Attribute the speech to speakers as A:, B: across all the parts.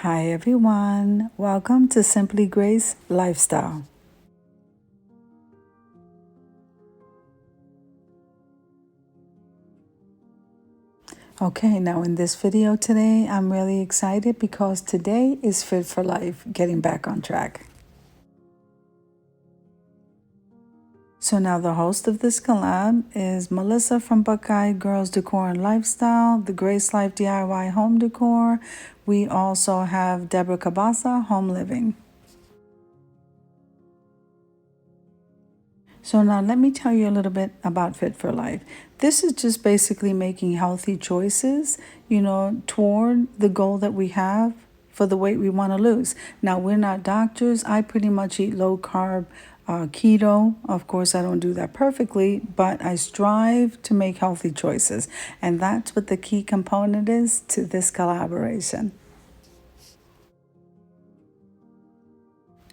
A: Hi everyone, welcome to Simply Grace Lifestyle. Okay, now in this video today, I'm really excited because today is Fit for Life, getting back on track. So now the host of this collab is Melissa from Buckeye Girls Decor and Lifestyle, the Grace Life DIY Home Decor. We also have Deborah Cabasa, Home Living. So now let me tell you a little bit about Fit for Life. This is just basically making healthy choices, toward the goal that we have for the weight we want to lose. Now, we're not doctors. I pretty much eat low carb, keto. Of course, I don't do that perfectly, but I strive to make healthy choices. And that's what the key component is to this collaboration.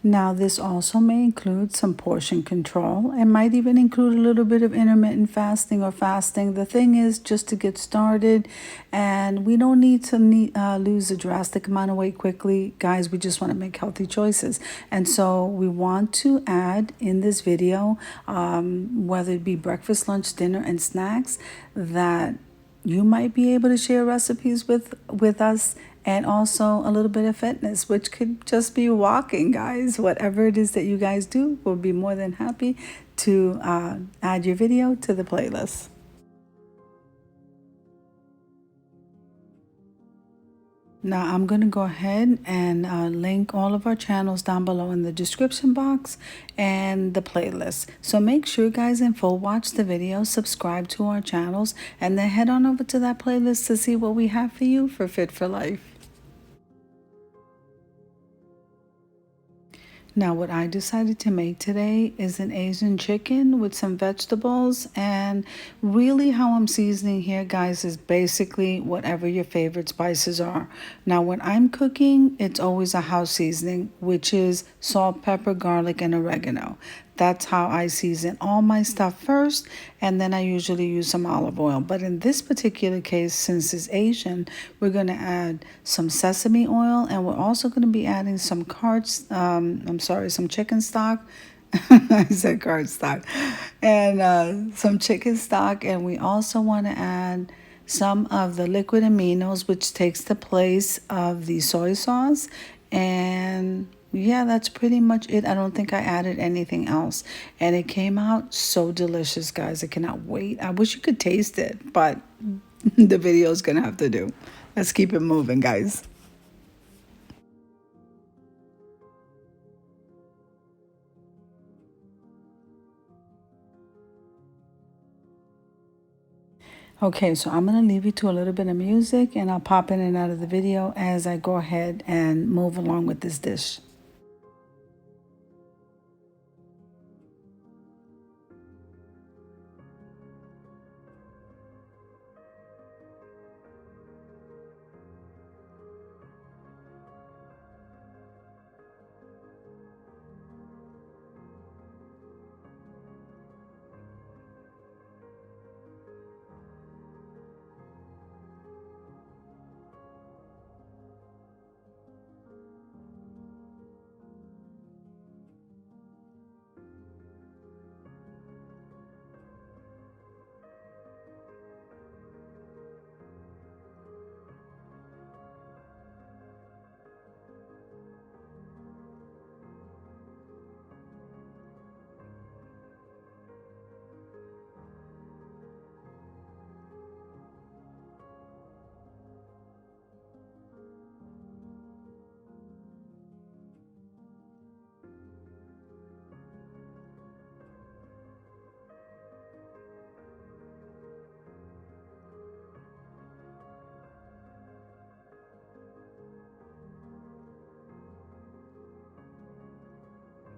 A: Now, this also may include some portion control. It might even include a little bit of intermittent fasting or fasting. The thing is just to get started, and we don't need to lose a drastic amount of weight quickly. Guys, we just want to make healthy choices. And so we want to add in this video, whether it be breakfast, lunch, dinner, and snacks, that you might be able to share recipes with us, and also a little bit of fitness, which could just be walking, guys. Whatever it is that you guys do, we'll be more than happy to add your video to the playlist. Now I'm going to go ahead and link all of our channels down below in the description box and the playlist. So make sure, guys, and full watch the video, subscribe to our channels, and then head on over to that playlist to see what we have for you for Fit for Life. Now, what I decided to make today is an Asian chicken with some vegetables. And really, how I'm seasoning here, guys, is basically whatever your favorite spices are. Now, when I'm cooking, it's always a house seasoning, which is salt, pepper, garlic, and oregano. That's how I season all my stuff first, and then I usually use some olive oil. But in this particular case, since it's Asian, we're going to add some sesame oil, and we're also going to be adding some some chicken stock. I said card stock, and some chicken stock, and we also want to add some of the liquid aminos, which takes the place of the soy sauce. And yeah, that's pretty much it. I don't think I added anything else. And it came out so delicious, guys. I cannot wait. I wish you could taste it, but the video is going to have to do. Let's keep it moving, guys. Okay, so I'm going to leave you to a little bit of music, and I'll pop in and out of the video as I go ahead and move along with this dish.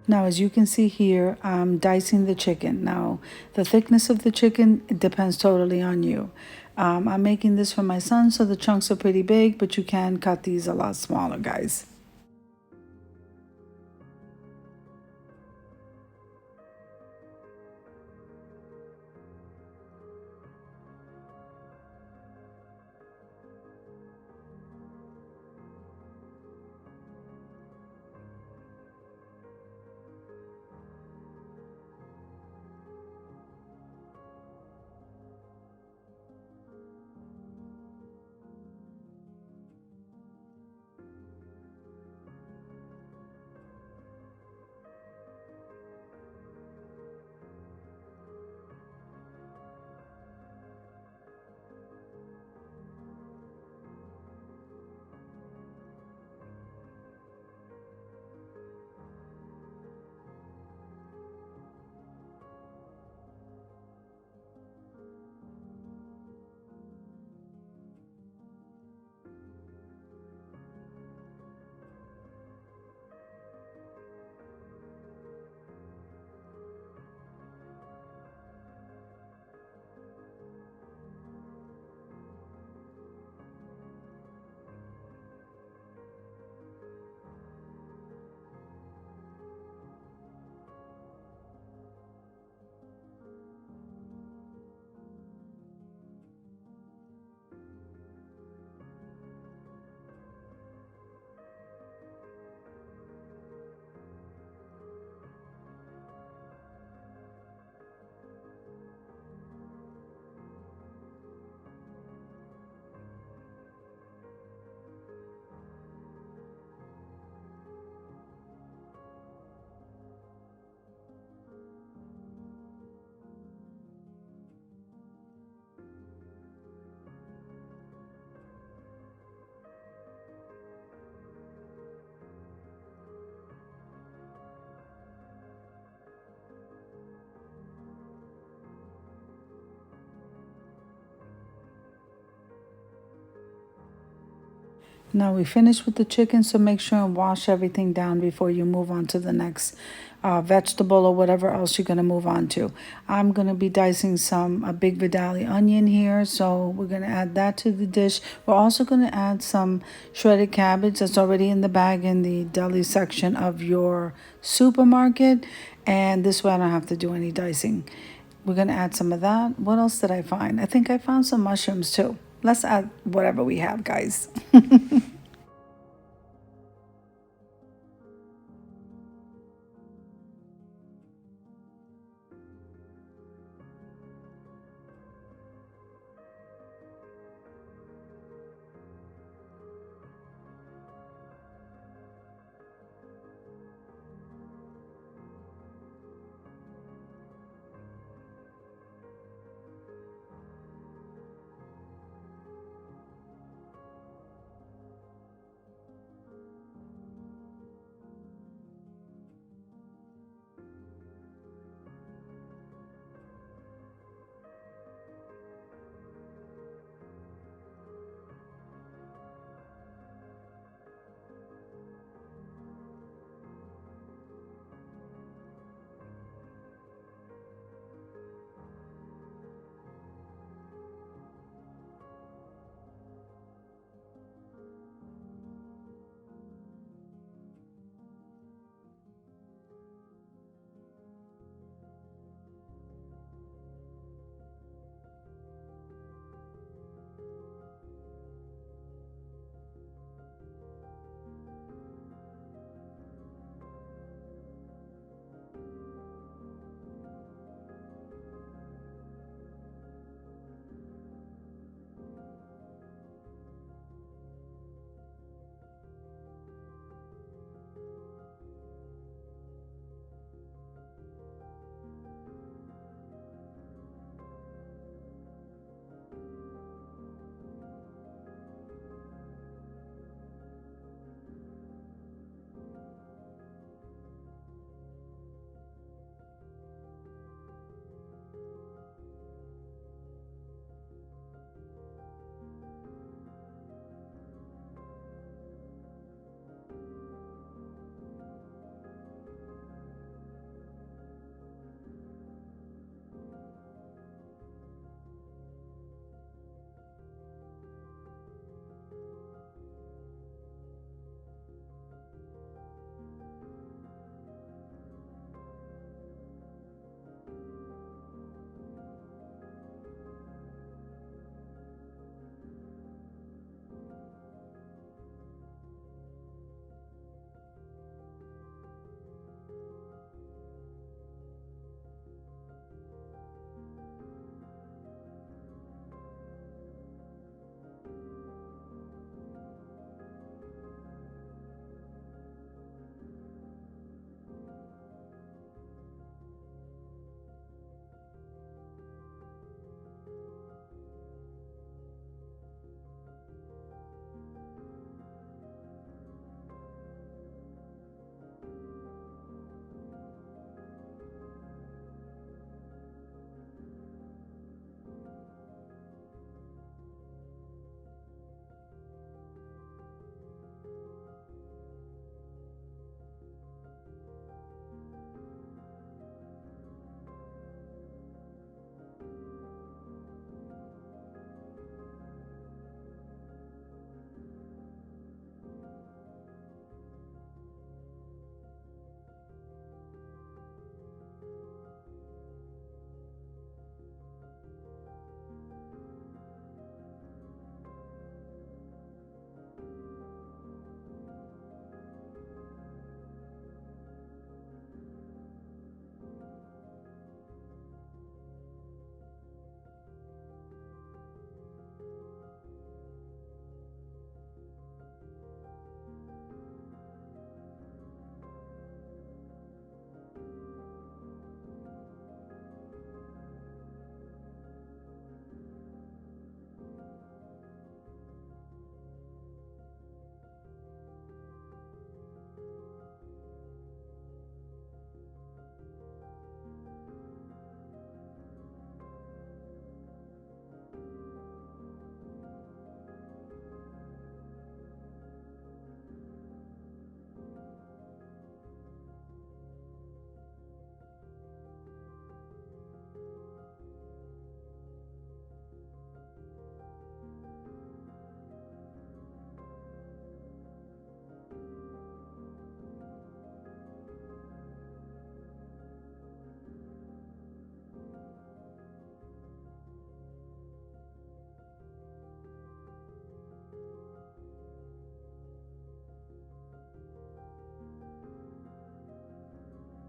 A: Now, as you can see here, I'm dicing the chicken. Now, the thickness of the chicken, it depends totally on you. I'm making this for my son, so the chunks are pretty big, but you can cut these a lot smaller, guys. Now we finished with the chicken, so make sure and wash everything down before you move on to the next vegetable or whatever else you're gonna move on to. I'm gonna be dicing some a big Vidali onion here, so we're gonna add that to the dish. We're also gonna add some shredded cabbage that's already in the bag in the deli section of your supermarket, and this way I don't have to do any dicing. We're gonna add some of that. What else did I find? I think I found some mushrooms too. Let's add whatever we have, guys.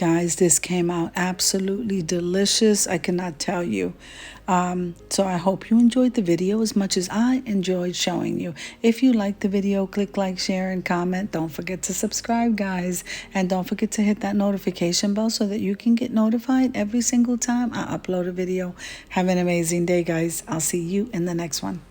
A: Guys, this came out absolutely delicious. I cannot tell you. So I hope you enjoyed the video as much as I enjoyed showing you. If you liked the video, click like, share, and comment. Don't forget to subscribe, guys. And don't forget to hit that notification bell so that you can get notified every single time I upload a video. Have an amazing day, guys. I'll see you in the next one.